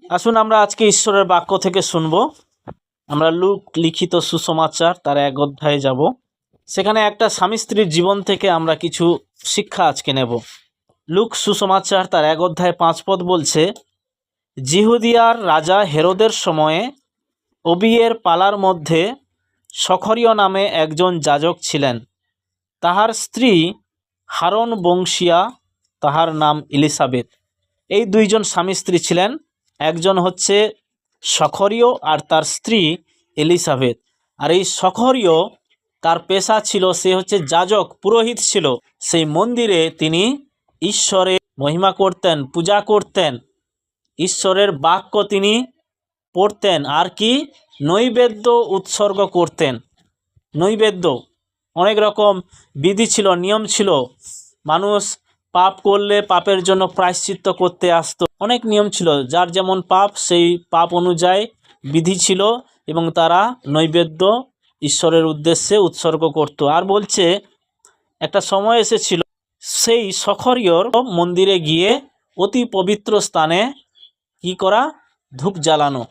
আসুন আমরা আজকে ঈশ্বরের বাক্য থেকে শুনব। আমরা লুক লিখিত সুসমাচার তার 1 অধ্যায়ে যাব। সেখানে একটা স্বামী স্ত্রীর জীবন থেকে আমরা কিছু শিক্ষা আজকে নেব। লুক সুসমাচার তার 1 অধ্যায় 5 পদ বলছে, জিহুদিয়ার রাজা হেরোদের সময়ে অবিয়ের পালার মধ্যে সখরীয় নামে একজন যাজক ছিলেন। তাহার স্ত্রী হারন বংশীয়া, তাহার নাম ইলিসাবেত। এই দুইজন স্বামী স্ত্রী ছিলেন। একজন হচ্ছে সখরীয় আর তার স্ত্রী এলিসাবেত। আর এই সখরীয় তার পেশা ছিল, সে হচ্ছে যাজক, পুরোহিত ছিল। সেই মন্দিরে তিনি ঈশ্বরের মহিমা করতেন, পূজা করতেন, ঈশ্বরের বাক্য তিনি পড়তেন, আর কি নৈবেদ্য উৎসর্গ করতেন। নৈবেদ্য অনেক রকম বিধি ছিল, নিয়ম ছিল। মানুষ পাপ করলে পাপের জন্য প্রায়শ্চিত্ত করতে আসতো, অনেক নিয়ম ছিল। যার যেমন পাপ সেই পাপ অনুযায়ী বিধি ছিল, এবং তারা নৈবেদ্য ঈশ্বরের উদ্দেশ্যে উৎসর্গ করত। আর বলছে একটা সময় এসেছিল সেই সখরীয়র মন্দিরে গিয়ে অতি পবিত্র স্থানে কি করা, ধূপ জ্বালানো।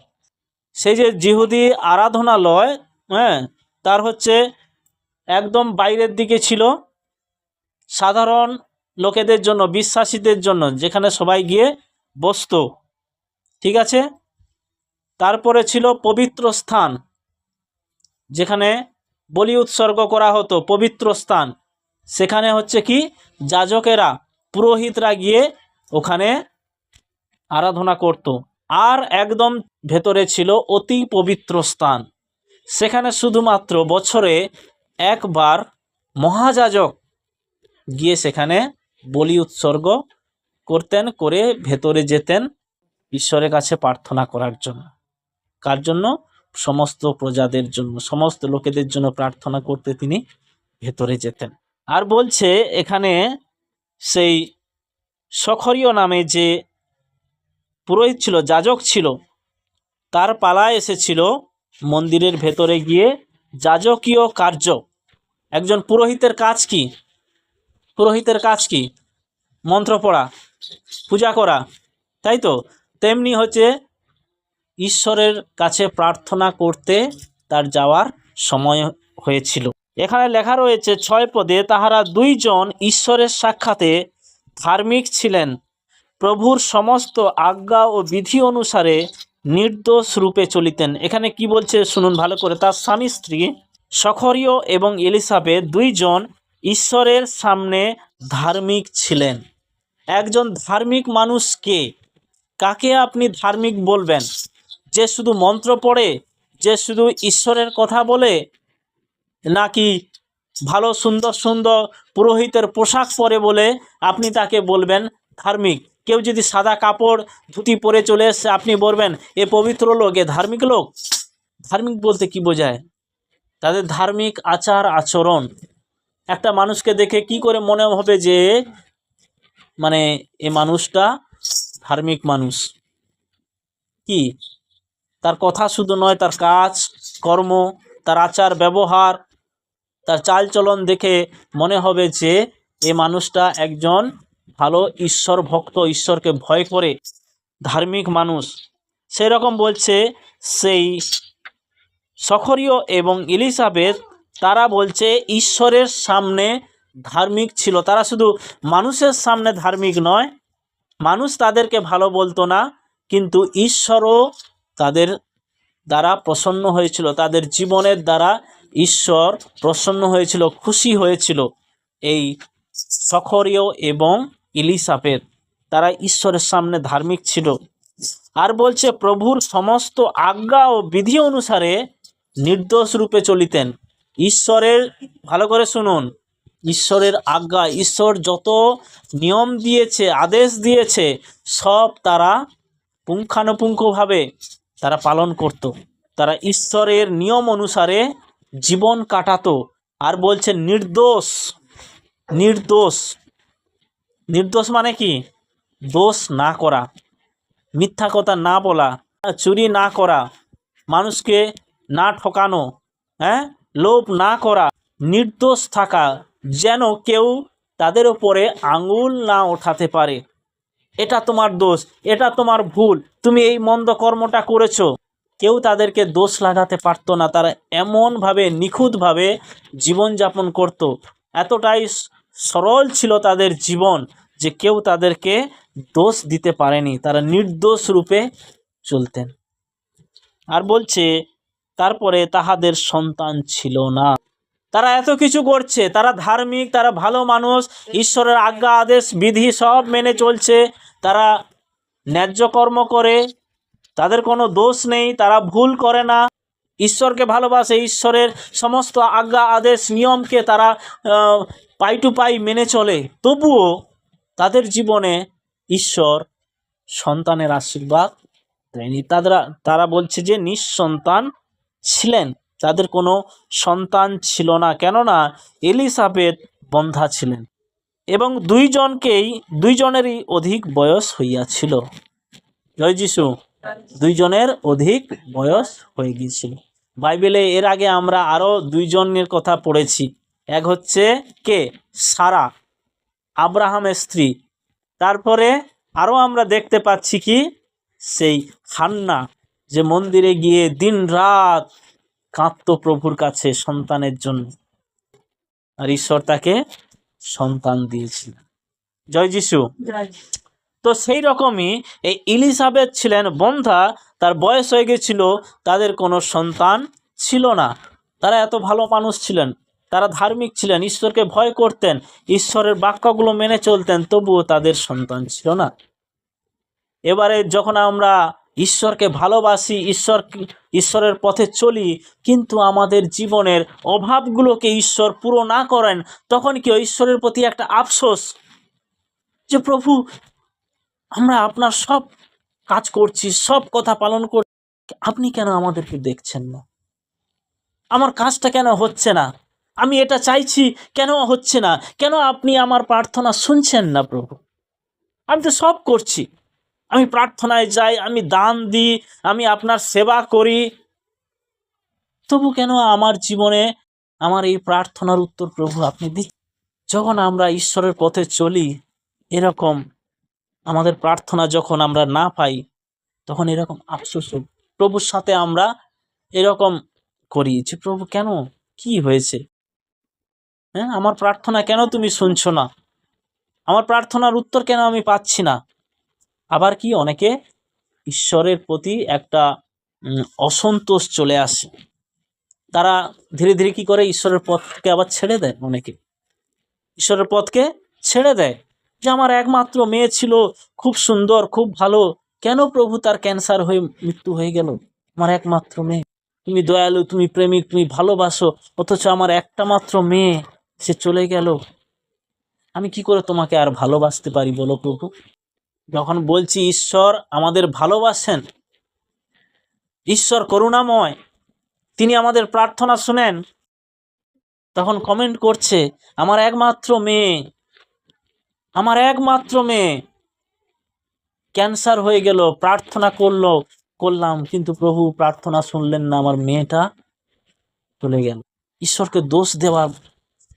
সেই যে জিহুদি আরাধনালয়, তার হচ্ছে একদম বাইরের দিকে ছিল, সাধারণ লোকেদের জন্য, বিশ্বাসীদের জন্য, যেখানে সবাই গিয়ে বসতো। ঠিক আছে। তারপরে ছিল পবিত্র স্থান, যেখানে বলি উৎসর্গ করা হতো, পবিত্র স্থান। সেখানে হচ্ছে কি যাজকেরা, পুরোহিতরা গিয়ে ওখানে আরাধনা করত। আর একদম ভেতরে ছিল অতি পবিত্র স্থান। সেখানে শুধুমাত্র বছরে একবার মহাযাজক গিয়ে সেখানে বলি উৎসর্গ করতেন, করে ভেতরে যেতেন ঈশ্বরের কাছে প্রার্থনা করার জন্য। কার জন্য? সমস্ত প্রজাদের জন্য, সমস্ত লোকেদের জন্য প্রার্থনা করতে তিনি ভেতরে যেতেন। আর বলছে এখানে সেই সখরীয় নামে যে পুরোহিত ছিল, যাজক ছিল, তার পালা এসেছিল মন্দিরের ভেতরে গিয়ে যাজকীয় কার্য। একজন পুরোহিতের কাজ কি? পুরোহিতের কাজ কি? মন্ত্র পড়া, পূজা করা, তাই তো। তেমনি হচ্ছে ঈশ্বরের কাছে প্রার্থনা করতে তার যাওয়ার সময় হয়েছিল। এখানে লেখা রয়েছে 6 পদে, তাহারা দুইজন ঈশ্বরের সাক্ষাতে ধার্মিক ছিলেন, প্রভুর সমস্ত আজ্ঞা ও বিধি অনুসারে নির্দোষ রূপে চলিতেন। এখানে কি বলছে শুনুন ভালো করে। তার স্বামী স্ত্রী সখরীয় এবং এলিসাবেত দুইজন ঈশ্বরের সামনে ধার্মিক ছিলেন। একজন ধার্মিক মানুষ কে? কাকে আপনি ধার্মিক বলবেন? যে শুধু মন্ত্র পড়ে, যে শুধু ঈশ্বরের কথা বলে, নাকি ভালো সুন্দর সুন্দর পুরোহিতের পোশাক পরে বলে আপনি তাকে বলবেন ধার্মিক? কেউ যদি সাদা কাপড় ধুতি পরে চলে এসে আপনি বলবেন এ পবিত্র লোক, এ ধার্মিক লোক? ধার্মিক বলতে কি বোঝায়? তাদের ধার্মিক আচার আচরণ। একটা মানুষকে দেখে কি করে মনে হবে যে মানে এ মানুষটা ধার্মিক মানুষ? কি তার কথা শুধু নয়, তার কাজ কর্ম, তার আচার ব্যবহার, তার চালচলন দেখে মনে হবে যে এ মানুষটা একজন ভালো ঈশ্বর ভক্ত, ঈশ্বরকে ভয় করে ধার্মিক মানুষ। সেই রকম বলছে সেই সখরীয় এবং এলিসাবেত, তারা বলছে ঈশ্বরের সামনে ধার্মিক ছিল। তারা শুধু মানুষের সামনে ধার্মিক নয়, মানুষ তাদেরকে ভালো বলতো না, কিন্তু ঈশ্বরও তাদের দ্বারা প্রসন্ন হয়েছিল, তাদের জীবনের দ্বারা ঈশ্বর প্রসন্ন হয়েছিল, খুশি হয়েছিল। এই সখরীয় এবং এলিসাবেত, তারা ঈশ্বরের সামনে ধার্মিক ছিল। আর বলছে প্রভুর সমস্ত আজ্ঞা ও বিধি অনুসারে নির্দোষ রূপে চলিতেন। ঈশ্বরের, ভালো করে শুনুন, ঈশ্বরের আজ্ঞা, ঈশ্বর যত নিয়ম দিয়েছে, আদেশ দিয়েছে, সব তারা পুঙ্খানুপুঙ্খভাবে তারা পালন করত। তারা ঈশ্বরের নিয়ম অনুসারে জীবন কাটাতো। আর বলছে নির্দোষ। নির্দোষ, নির্দোষ মানে কি? দোষ না করা, মিথ্যা কথা না বলা, চুরি না করা, মানুষকে না ঠকানো, লোভ না করা, নির্দোষ থাকা, যেন কেউ তাদের উপরে আঙুল না ওঠাতে পারে। এটা তোমার দোষ, এটা তোমার ভুল, তুমি এই মন্দ কর্মটা করেছো। কেউ তাদেরকে দোষ লাগাতে পারতো না। তারা এমনভাবে নিখুঁতভাবে জীবনযাপন করত, এতটাই সরল ছিল তাদের জীবন যে কেউ তাদেরকে দোষ দিতে পারেনি। তারা নির্দোষ রূপে চলতেন। আর বলছে তারপরে তাহাদের সন্তান ছিল না। তারা এত কিছু করছে, তারা ধার্মিক, তারা ভালো মানুষ, ঈশ্বরের আজ্ঞা আদেশ বিধি সব মেনে চলছে, তারা ন্যায্য কর্ম করে, তাদের কোনো দোষ নেই, তারা ভুল করে না, ঈশ্বরকে ভালোবাসে, ঈশ্বরের সমস্ত আজ্ঞা আদেশ নিয়মকে তারা পাই টু পাই মেনে চলে। তবুও তাদের জীবনে ঈশ্বর সন্তানের আশীর্বাদ দেয়নি। তারা বলছে যে নিঃসন্তান ছিলেন, তাদের কোনো সন্তান ছিল না, কেননা এলিসাবেথ বন্ধ্যা ছিলেন এবং দুইজনেরই অধিক বয়স হইয়াছিল। জয় যিশু। দুইজনের অধিক বয়স হয়ে গিয়েছিল। বাইবেলে এর আগে আমরা আরও দুইজনের কথা পড়েছি। এক হচ্ছে কে? সারা, আব্রাহামের স্ত্রী। তারপরে আরও আমরা দেখতে পাচ্ছি কি, সেই হান্না, যে মন্দিরে গিয়ে দিন রাত কাঁদতো প্রভুর কাছে সন্তানের জন্য, আর ঈশ্বর তাকে সন্তান দিয়েছিলেন। জয় যিশু। তো সেই রকমই এই এলিসাবেথ ছিলেন বন্ধ্যা, তার বয়স হয়ে গেছিল, তাদের কোনো সন্তান ছিল না। তারা এত ভালো মানুষ ছিলেন, তারা ধার্মিক ছিলেন, ঈশ্বরকে ভয় করতেন, ঈশ্বরের বাক্যগুলো মেনে চলতেন, তবুও তাদের সন্তান ছিল না। এবারে যখন আমরা ঈশ্বরকে ভালোবাসি, ঈশ্বরের পথে চলি, কিন্তু আমাদের জীবনের অভাবগুলোকে ঈশ্বর পুরো না করেন, তখন কি ঈশ্বরের প্রতি একটা আফসোস যে প্রভু, আমরা আপনার সব কাজ করছি, সব কথা পালন করছি, আপনি কেন আমাদেরকে দেখছেন না? আমার কাজটা কেন হচ্ছে না? আমি এটা চাইছি, কেন হচ্ছে না? কেন আপনি আমার প্রার্থনা শুনছেন না প্রভু? আমি তো সব করছি, আমি প্রার্থনায় যাই, আমি দান দিই, আমি আপনার সেবা করি, তবু কেন আমার জীবনে আমার এই প্রার্থনার উত্তর প্রভু আপনি দিন? যখন আমরা ঈশ্বরের পথে চলি, এরকম আমাদের প্রার্থনা যখন আমরা না পাই, তখন এরকম আফসোস প্রভুর সাথে আমরা এরকম করি যে প্রভু কেন, কি হয়েছে? হ্যাঁ, আমার প্রার্থনা কেন তুমি শুনছো না? আমার প্রার্থনার উত্তর কেন আমি পাচ্ছি না? আবার কি, অনেকে ঈশ্বরের প্রতি একটা অসন্তোষ চলে আসে। তারা ধীরে ধীরে কি করে, ঈশ্বরের পথকে আবার ছেড়ে দেয়। অনেকে ঈশ্বরের পথকে ছেড়ে দেয়, যে আমার একমাত্র মেয়ে ছিল, খুব সুন্দর, খুব ভালো, কেন প্রভু তার ক্যান্সার হয়ে মৃত্যু হয়ে গেল? আমার একমাত্র মেয়ে, তুমি দয়ালু, তুমি প্রেমিক, তুমি ভালোবাসো, অথচ আমার একটা মাত্র মেয়ে, সে চলে গেল, আমি কি করে তোমাকে আর ভালোবাসতে পারি বলো প্রভু? যখন বলছি ঈশ্বর আমাদের ভালোবাসেন, ঈশ্বর করুণাময়, তিনি আমাদের প্রার্থনা শুনেন, তখন কমেন্ট করছে আমার একমাত্র মেয়ে, আমার একমাত্র মেয়ে ক্যান্সার হয়ে গেল, প্রার্থনা করলাম, কিন্তু প্রভু প্রার্থনা শুনলেন না, আমার মেয়েটা চলে গেল। ঈশ্বরকে দোষ দেওয়ার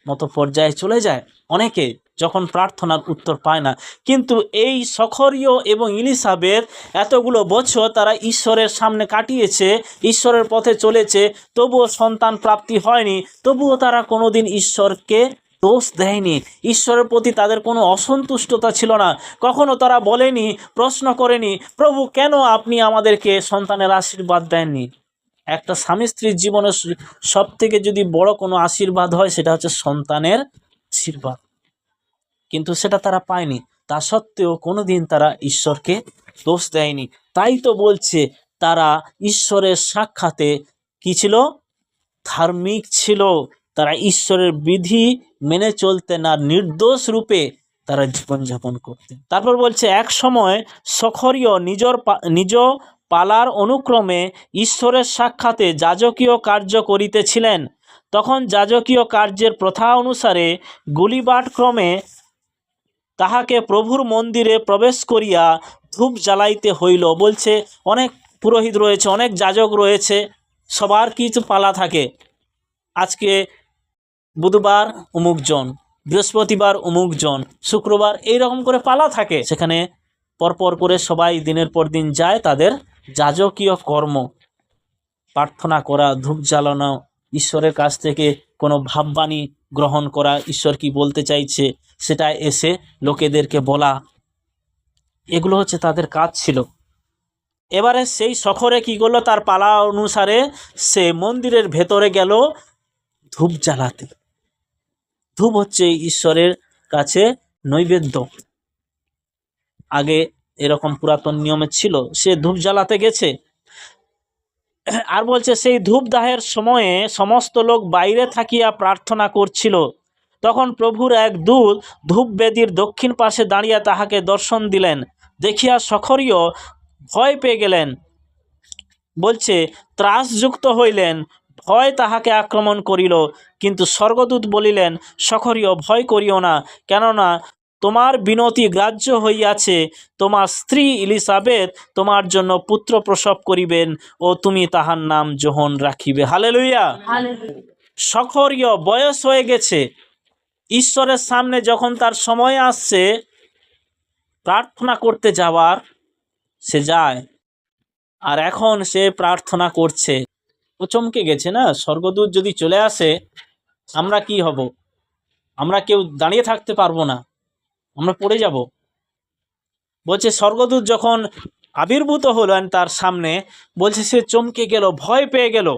মতো পর্যায়ে চলে যায় অনেকে যখন প্রার্থনার উত্তর পায় না। কিন্তু এই সখরীয় এবং এলিসাবেথ এতগুলো বছর তারা ঈশ্বরের সামনে কাটিয়েছে, ঈশ্বরের পথে চলেছে, তবুও সন্তান প্রাপ্তি হয়নি, তবুও তারা কোনোদিন ঈশ্বরকে দোষ দেয়নি। ঈশ্বরের প্রতি তাদের কোনো অসন্তুষ্টতা ছিল না। কখনো তারা বলেনি, প্রশ্ন করেনি, প্রভু কেন আপনি আমাদেরকে সন্তানের আশীর্বাদ দেননি? একটা স্বামী স্ত্রীর জীবনে সব থেকে যদি বড় কোনো আশীর্বাদ হয়, সেটা হচ্ছে সন্তানের আশীর্বাদ, কিন্তু সেটা তারা পায়নি। তা সত্ত্বেও কোনোদিন তারা ঈশ্বরকে দোষ দেয়নি। তাই তো বলছে তারা ঈশ্বরের সাক্ষাতে কি ছিল? ধার্মিক ছিল। তারা ঈশ্বরের বিধি মেনে চলতেন আর নির্দোষ রূপে তারা জীবনযাপন করতেন। তারপর বলছে এক সময় সখরীয় নিজ পালার অনুক্রমে ঈশ্বরের সাক্ষাতে যাজকীয় কার্য করিতেছিলেন। তখন যাজকীয় কার্যের প্রথা অনুসারে গুলিবাট ক্রমে তাহাকে প্রভুর মন্দিরে প্রবেশ করিয়া ধূপ জ্বালাইতে হইল। বলছে অনেক পুরোহিত রয়েছে, অনেক যাজক রয়েছে, সবার কিছু পালা থাকে। আজকে বুধবার অমুকজন, বৃহস্পতিবার অমুকজন, শুক্রবার, এইরকম করে পালা থাকে। সেখানে পরপর করে সবাই দিনের পর দিন যায় তাদের যাজকীয় কর্ম, প্রার্থনা করা, ধূপ জ্বালানো, ঈশ্বরের কাছ থেকে কোনো ভাববাণী গ্রহণ করা, ঈশ্বর কি বলতে চাইছে সেটা এসে লোকেদেরকে বলা, এগুলো হচ্ছে তাদের কাজ ছিল। এবারে সেই সখরে কি করলো, তার পালা অনুসারে সে মন্দিরের ভেতরে গেল ধূপ জ্বালাতে। ধূপ হচ্ছে ঈশ্বরের কাছে নৈবেদ্য। আগে এরকম পুরাতন নিয়মে ছিল, সে ধূপ জ্বালাতে গেছে। আর বলছে সেই ধূপ দাহের সময়ে সমস্ত লোক বাইরে থাকিয়া প্রার্থনা করছিল। তখন প্রভুর এক দূত ধূপ বেদীর দক্ষিণ পাশে দাঁড়িয়ে তাহাকে দর্শন দিলেন। দেখিয়া সখরীয় ভয় পেয়ে গেলেন, বলছে ত্রাসযুক্ত হইলেন, ভয় তাহাকে আক্রমণ করিল। কিন্তু স্বর্গদূত বলিলেন, সখরীয় ভয় করিও না, কেননা তোমার বিনতি গ্রাহ্য হইয়াছে। তোমার স্ত্রী ইলিসাবেত তোমার জন্য পুত্র প্রসব করিবেন ও তুমি তাহার নাম যোহন রাখিবে। হালেলুয়া। সখরীয় বয়স হয়ে গেছে, ঈশ্বরের সামনে যখন তার সময় আসছে প্রার্থনা করতে যাওয়ার, সে যায়। আর এখন সে প্রার্থনা করছে। ও চমকে গেছে না, স্বর্গদূত যদি চলে আসে আমরা কি হব? আমরা কেউ দাঁড়িয়ে থাকতে পারবো না, আমরা পড়ে যাব। বলছে স্বর্গদূত যখন আবির্ভূত হলেন তার সামনে, বলছে সে চমকে গেল, ভয় পেয়ে গেল।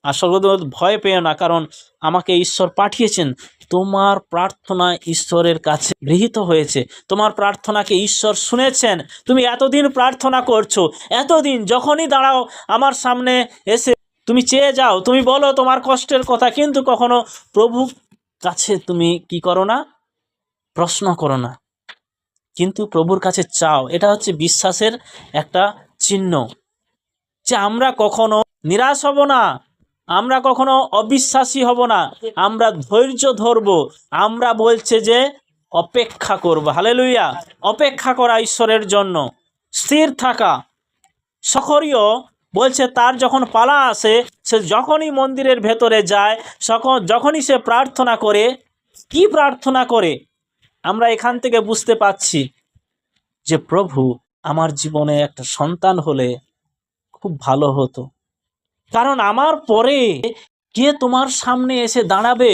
আর স্বর্গদূত ভয় পেও না, কারণ আমাকে ঈশ্বর পাঠিয়েছেন। তোমার প্রার্থনা ঈশ্বরের কাছে গৃহীত হয়েছে, তোমার প্রার্থনাকে ঈশ্বর শুনেছেন। তুমি এতদিন প্রার্থনা করছো, এতদিন যখনই দাঁড়াও আমার সামনে এসে তুমি চেয়ে যাও, তুমি বলো তোমার কষ্টের কথা, কিন্তু কখনো প্রভু কাছে তুমি কি করো না, প্রশ্ন করো না, কিন্তু প্রভুর কাছে চাও। এটা হচ্ছে বিশ্বাসের একটা চিহ্ন, যে আমরা কখনো নিরাশ হব না, আমরা কখনো অবিশ্বাসী হব না, আমরা ধৈর্য ধরব। আমরা বলছে যে অপেক্ষা করব। হালেলুয়া। অপেক্ষা করা ঈশ্বরের জন্য, স্থির থাকা। সখরীয় বলছে তার যখন পালা আসে, সে যখনই মন্দিরের ভেতরে যায়, যখনই সে প্রার্থনা করে, কি প্রার্থনা করে আমরা এখান থেকে বুঝতে পাচ্ছি যে প্রভু আমার জীবনে একটা সন্তান হলে খুব ভালো হতো, কারণ আমার পরে কে তোমার সামনে এসে দাঁড়াবে?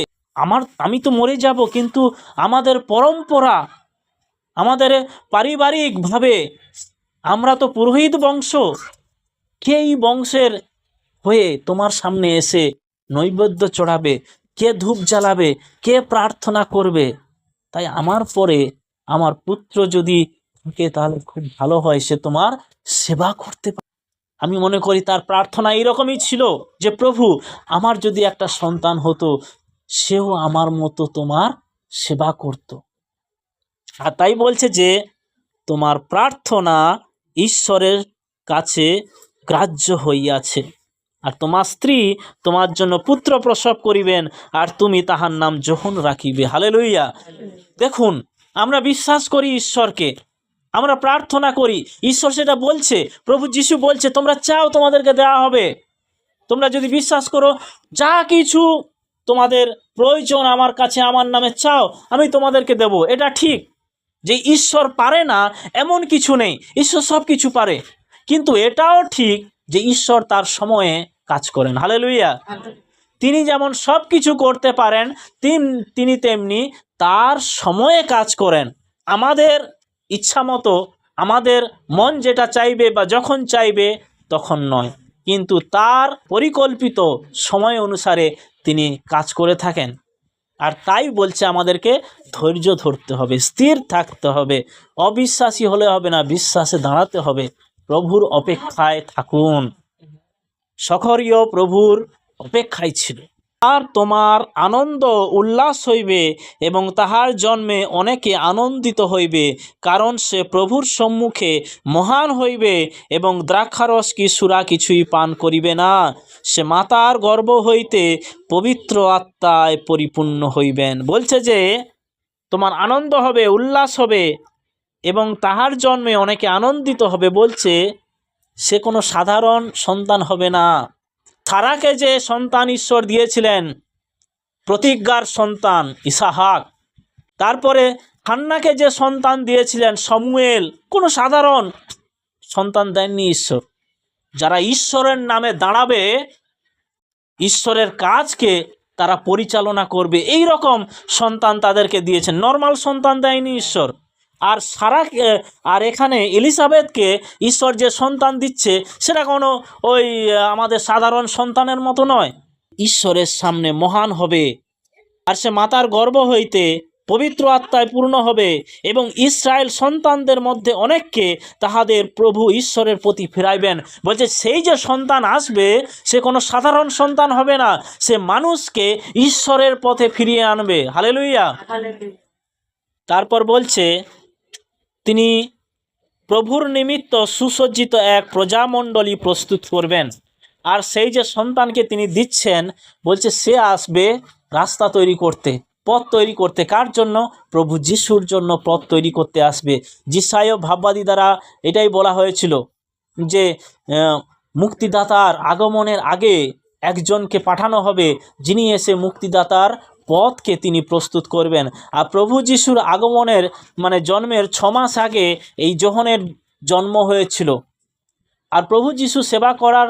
আমি তো মরে যাব, কিন্তু আমাদের পরম্পরা, আমাদের পারিবারিকভাবে আমরা তো পুরোহিত বংশ, কে এই বংশের হয়ে তোমার সামনে এসে নৈবেদ্য চড়াবে, কে ধূপ জ্বালাবে, কে প্রার্থনা করবে? তাই আমার পরে আমার পুত্র যদি থাকে তাহলে খুব ভালো হয়, সে তোমার সেবা করতে পারে। আমি মনে করি তার প্রার্থনা এরকমই ছিল যে প্রভু আমার যদি একটা সন্তান হতো, সেও আমার মতো তোমার সেবা করত। আর তাই বলছে যে তোমার প্রার্থনা ঈশ্বরের কাছে গ্রাহ্য হইয়াছে, আর তোমার স্ত্রী তোমার জন্য পুত্র প্রসব করিবেন, আর তুমি তাহার নাম যোহন রাখিবে। হালেলুয়া। দেখুন, আমরা বিশ্বাস করি ঈশ্বরকে, আমরা প্রার্থনা করি, ঈশ্বর সেটা বলছে। প্রভু যিশু বলছে তোমরা চাও তোমাদেরকে দেওয়া হবে। তোমরা যদি বিশ্বাস করো, যা কিছু তোমাদের প্রয়োজন আমার কাছে আমার নামে চাও, আমি তোমাদেরকে দেব। এটা ঠিক যে ঈশ্বর পারে না এমন কিছু নেই, ঈশ্বর সব কিছু পারে। কিন্তু এটাও ঠিক যে ঈশ্বর তার সময়ে কাজ করেন। হালেলুয়া। তিনি যেমন সব কিছু করতে পারেন, তিনি তেমনি তার সময়ে কাজ করেন। আমাদের ইচ্ছা মতো, আমাদের মন যেটা চাইবে বা যখন চাইবে তখন নয়, কিন্তু তার পরিকল্পিত সময় অনুসারে তিনি কাজ করে থাকেন। আর তাই বলছে আমাদেরকে ধৈর্য ধরতে হবে, স্থির থাকতে হবে, অবিশ্বাসী হলে হবে না, বিশ্বাসে দাঁড়াতে হবে। প্রভুর অপেক্ষায় থাকুন। সখরীয় প্রভুর অপেক্ষায় ছিল। আর তোমার আনন্দ উল্লাস হইবে এবং তাহার জন্মে অনেকে আনন্দিত হইবে, কারণ সে প্রভুর সম্মুখে মহান হইবে এবং দ্রাক্ষারস কি সুরা কিছুই পান করিবে না। সে মাতার গর্ভ হইতে পবিত্র আত্মায় পরিপূর্ণ হইবেন। বলছে যে তোমার আনন্দ হবে, উল্লাস হবে এবং তাহার জন্মে অনেকে আনন্দিত হবে। বলছে সে কোনো সাধারণ সন্তান হবে না। সারাকে যে সন্তান ঈশ্বর দিয়েছিলেন, প্রতিজ্ঞার সন্তান ইসাহাক, তারপরে হান্নাকে যে সন্তান দিয়েছিলেন শমূয়েল, কোনো সাধারণ সন্তান দেননি ঈশ্বর। যারা ঈশ্বরের নামে দাঁড়াবে, ঈশ্বরের কাজকে তারা পরিচালনা করবে, এই রকম সন্তান তাদেরকে দিয়েছেন। নর্মাল সন্তান দেয়নি ঈশ্বর। আর এখানে এলিজাবেথকে ঈশ্বর যে সন্তান দিচ্ছে সেটা কোনো ওই আমাদের সাধারণ সন্তানের মতো নয়, ঈশ্বরের সামনে মহান হবে। আর সে মাতার গর্ভ হইতে পবিত্র আত্মায় পূর্ণ হবে এবং ইসরায়েল সন্তানদের মধ্যে অনেককে তাহাদের প্রভু ঈশ্বরের প্রতি ফিরাইবেন। বলছে সেই যে সন্তান আসবে সে কোনো সাধারণ সন্তান হবে না, সে মানুষকে ঈশ্বরের পথে ফিরিয়ে আনবে। হালেলুয়া। তারপর বলছে তিনি প্রভুর নিমিত্ত সুসজ্জিত এক প্রজামণ্ডলী প্রস্তুত করবেন। আর সেই যে সন্তানকে তিনি দিচ্ছেন, বলছে সে আসবে রাস্তা তৈরি করতে, পথ তৈরি করতে। কার জন্য? প্রভু যিশুর জন্য পথ তৈরি করতে আসবে। যিশায় ভাববাদী দ্বারা এটাই বলা হয়েছিল যে মুক্তিদাতার আগমনের আগে একজনকে পাঠানো হবে, যিনি এসে মুক্তিদাতার পথকে তিনি প্রস্তুত করবেন। আর প্রভু যিশুর আগমনের জন্মের 6 মাস আগে এই যোহনের জন্ম হয়েছিল। আর প্রভু যিশু সেবা করার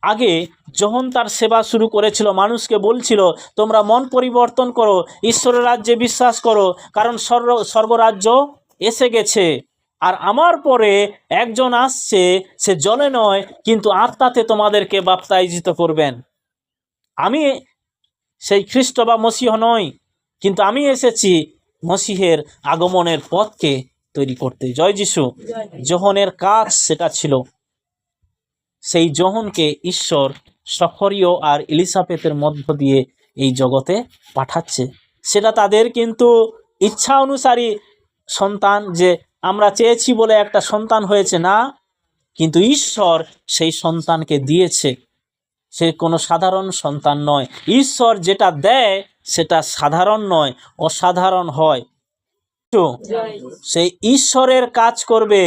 আগে যখন তার সেবা শুরু করেছিল, মানুষকে বলছিল তোমরা মন পরিবর্তন করো, ঈশ্বরের রাজ্যে বিশ্বাস করো, কারণ স্বর্গরাজ্য এসে গেছে। আর আমার পরে একজন আসছে, সে জলে নয় কিন্তু আত্মাতে তোমাদেরকে বাপ্তাইজিত করবেন। আমি সেই খ্রিস্ট বা মসিহ নই, কিন্তু আমি এসেছি মসিহের আগমনের পথকে তৈরি করতে। জয় যিশু। যোহনের কাজ সেটা ছিল। সেই যোহনকে ঈশ্বর সখরীয় আর এলিসাবেথের মধ্য দিয়ে এই জগতে পাঠাচ্ছে। সেটা তাদের কিন্তু ইচ্ছা অনুসারী সন্তান, যে আমরা চেয়েছি বলে একটা সন্তান হয়েছে না, কিন্তু ঈশ্বর সেই সন্তানকে দিয়েছে। সে কোনো সাধারণ সন্তান নয়। ঈশ্বর যেটা দেয় সেটা সাধারণ নয়, অসাধারণ হয়। সেই ঈশ্বরের কাজ করবে,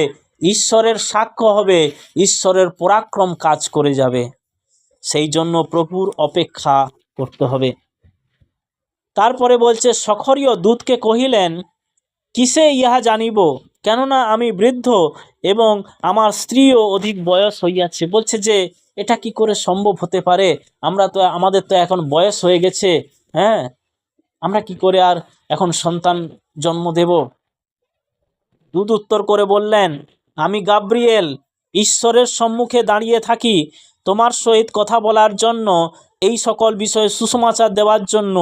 ঈশ্বরের সাক্ষ্য হবে, ঈশ্বরের পরাক্রম কাজ করে যাবে। সেই জন্য প্রভুর অপেক্ষা করতে হবে। তারপরে বলছে সখরীয় দূতকে কহিলেন, কিসে ইহা জানিব, কেননা আমি বৃদ্ধ এবং আমার স্ত্রীও অধিক বয়স হইয়াছে। বলছে যে এটা কি করে সম্ভব হতে পারে, আমাদের তো এখন বয়স হয়ে গেছে, হ্যাঁ, আমরা কি করে আর এখন সন্তান জন্ম দেব? দূত উত্তর করে বললেন, আমি গাব্রিয়েল, ঈশ্বরের সম্মুখে দাঁড়িয়ে থাকি, তোমার সহিত কথা বলার জন্য, এই সকল বিষয়ে সুসমাচার দেওয়ার জন্য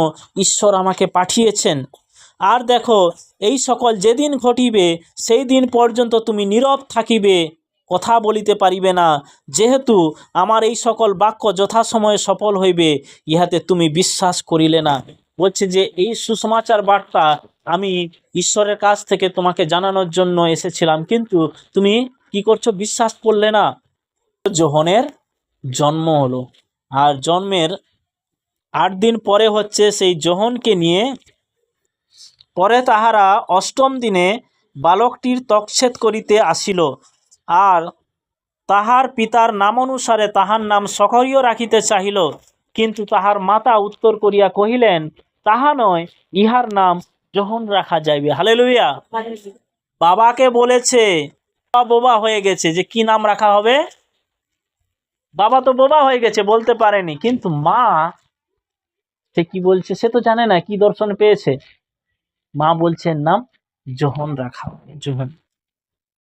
ঈশ্বর আমাকে পাঠিয়েছেন। আর দেখো, এই সকল যেদিন ঘটিবে সেই দিন পর্যন্ত তুমি নীরব থাকিবে, কথা বলিতে পারিবে না, যেহেতু আমার এই সকল বাক্য যথাসময়ে সফল হইবে, ইহাতে তুমি বিশ্বাস করিলে না। বলছে যে এই সুসমাচার বার্তা আমি ঈশ্বরের কাছ থেকে তোমাকে জানানোর জন্য এসেছিলাম, কিন্তু তুমি কি করছো? বিশ্বাস করলে না। যোহনের জন্ম হলো, আর জন্মের 8 দিন পরে হচ্ছে সেই যোহনকে নিয়ে, পরে তাহারা 8ম দিনে বালকটির তকচ্ছেদ করিতে আসিল, আর তাহার পিতার নাম অনুসারে তাহার নাম সখরীয় রাখিতে চাহিল। কিন্তু তাহার মাতা উত্তর করিয়া কহিলেন, তাহা নয়, ইহার নাম যোহন রাখা যাইবে। হালেলুয়া। বাবাকে বলেছে, বাবা বোবা হয়ে গেছে যে কি নাম রাখা হবে। বাবা তো বোবা হয়ে গেছে, বলতে পারেনি, কিন্তু মা সে কি বলছে সে তো জানে না, কি দর্শন পেয়েছে। মা বলছেন নাম যোহন রাখা হবে, যোহন।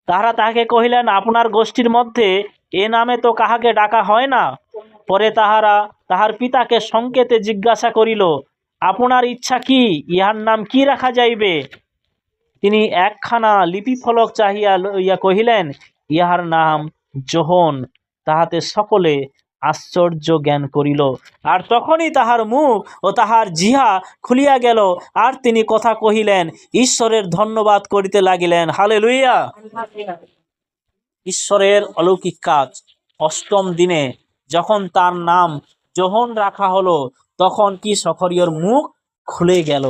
তাহারা তাহাকে কহিলেন, আপনার গোষ্ঠীর মধ্যে এ নামে তো কাহাকে ডাকা হয় না। পরে তাহারা তাহার পিতাকে সংকেতে জিজ্ঞাসা করিল, আপনার ইচ্ছা কি, ইহার নাম কি রাখা যাইবে? তিনি একখানা লিপি ফলক চাহিয়া লইয়া কহিলেন, ইহার নাম যোহন। তাহাতে সকলে আশ্চর্য জ্ঞান করিল। আর তখনই তাহার মুখ ও তাহার জিহা খুলিয়া গেল, আর তিনি কথা কহিলেন, ঈশ্বরের ধন্যবাদ করিতে লাগিলেন। হালেলুয়া। ঈশ্বরের অলৌকিক কাজ। 8ম দিনে যখন তার নাম যোহন রাখা হলো, তখন কি সখরীয়র মুখ খুলে গেল,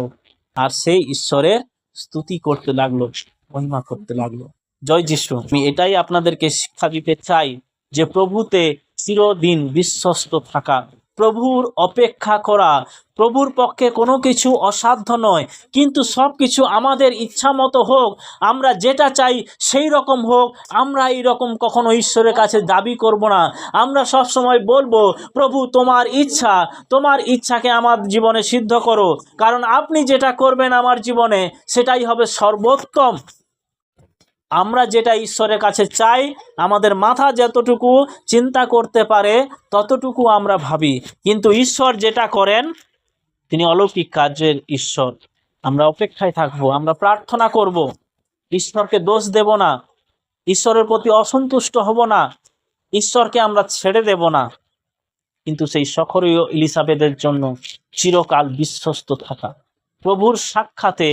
আর সেই ঈশ্বরের স্তুতি করতে লাগলো, মহিমা করতে লাগলো। জয় যিশু। আমি এটাই আপনাদেরকে শিক্ষা দিতে চাই, যে প্রভুতে চিরদিন বিশ্বস্ত থাকা। প্রভুর অপেক্ষা করা। প্রভুর পক্ষে কোনো কিছু অসাধ্য নয়, কিন্তু সব কিছু আমাদের ইচ্ছা মতো হোক, আমরা যেটা চাই সেই রকম হোক, আমরা এই রকম কখনো ঈশ্বরের কাছে দাবি করব না। আমরা সব সময় বলবো, প্রভু তোমার ইচ্ছাকে আমার জীবনে সিদ্ধ করো, কারণ আপনি যেটা করবেন আমার জীবনে সেটাই হবে সর্বোত্তম। আমরা যেটা ঈশ্বরের কাছে চাই, আমাদের মাথা যতটুকু চিন্তা করতে পারে ততটুকু আমরা ভাবি, কিন্তু ঈশ্বর যেটা করেন তিনি অলৌকিক কার্যের ঈশ্বর। আমরা অপেক্ষায় থাকবো, আমরা প্রার্থনা করব, ঈশ্বরকে দোষ দেব না, ঈশ্বরের প্রতি অসন্তুষ্ট হব না, ঈশ্বরকে আমরা ছেড়ে দেব না, কিন্তু সেই সখরীয় ইলিসাবেথের জন্য চিরকাল বিশ্বস্ত থাকা, প্রভুর সাক্ষাতে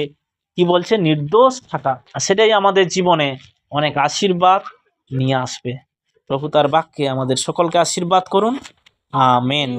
কি বলছে, নির্দোষ থাকা, আর সেটাই আমাদের জীবনে অনেক আশীর্বাদ নিয়ে আসবে। প্রভু তার বাক্যে আমাদের সকলকে আশীর্বাদ করুন। আমেন।